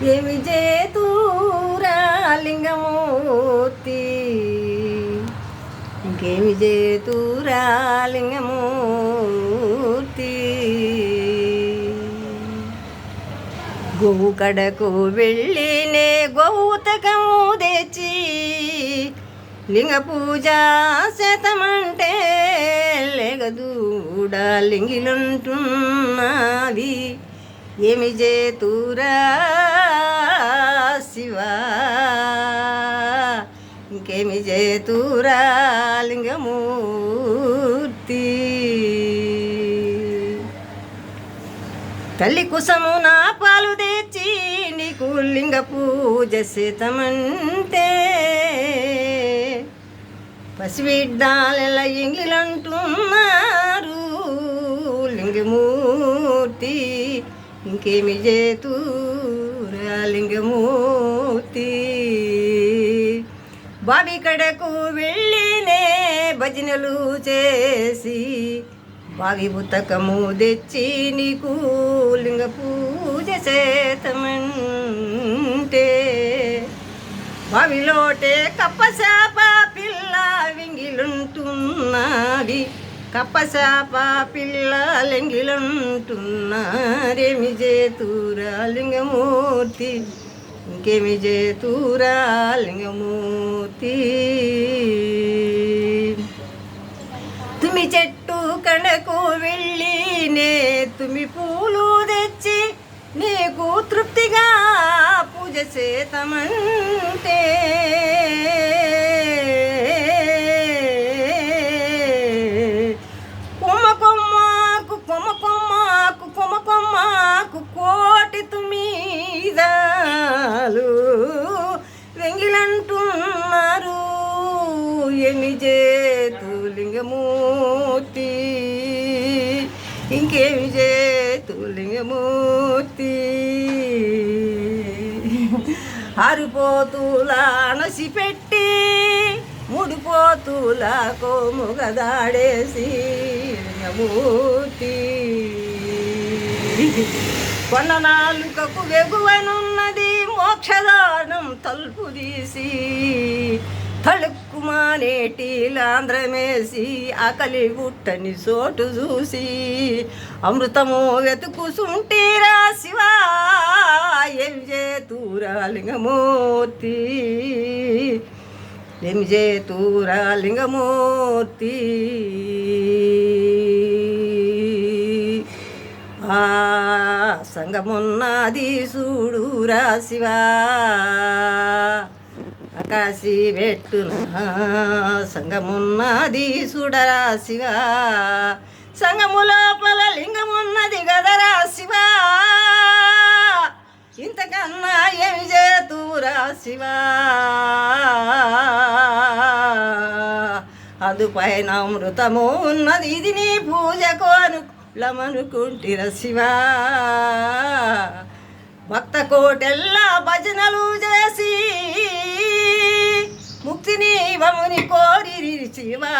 ఏమి చేతూరా లింగమూర్తి, ఇంకేమి చేతూరా లింగమూర్తి. గోవు కడకు వెళ్ళినే గోవుతకము తెచ్చి లింగ పూజ శతమంటే లేగదూడ లింగిలుంటున్నది. ఏమి చేతూరా శివా, ఇంకేమి చేతూరా లింగమూర్తి. తల్లి కుసము నా పాలు తెచ్చి నీకు లింగ పూజ శతమంటే పసిబిడ్డాలెల ఎంగిలంటున్నారు లింగమూర్తి. ఇంకేమి చేతూరా లింగమూర్తి. బావి కడకు వెళ్ళినే భజనలు చేసి బావి ఉతకము తెచ్చి నీకు లింగ పూజ చేతమంటే బావిలోటే కప్పశాప పిల్ల వెంగిలుంటున్నది. కప్పశాప పిల్ల లెంగిలుంటున్నారేమి చేతూరా లింగమూర్తి, ఇంకేమి చేతూరా లింగమూర్తి. తుమి చెట్టు కడకు వెళ్ళినే తుమి పూలు తెచ్చి నీకు తృప్తిగా పూజ చేతమంటే కొమ్మకు కోటి తుమీదాలు వెంగిలంటున్నారు. ఏమి చేతు లింగమూర్తి, ఇంకేమి చేతు లింగమూర్తి. ఆరుపోతుల నసిపెట్టి ముడిపోతుల కోముగదాడేసి లింగమూర్తి. కొన్న నాలుకకు వెగువనున్నది మోక్షదానం తలుపు తీసి తళుక్కుమానేటి లాంధ్రమేసి ఆకలి గుట్టని చోటు చూసి అమృతము వెతుకుసుంటీరా శివా, ఏం చేతూరా లింగమూర్తి, ఏం చేతూరా లింగమూర్తి. ఆ సంగమున్నది చూడురా శివా, ఆకాశి పెట్టున సంగమున్నది చూడరా శివా. సంగము లోపల లింగమున్నది గదరా శివా, ఇంతకన్నా ఏమి చేతూరా శివా. అందుపైన అమృతము ఉన్నది, ఇది నీ పూజకు అనుకూలమనుకుంటిర శివా. భక్త కోటెల్లా భజనలు చేసి ముక్తిని వముని కోరి శివా.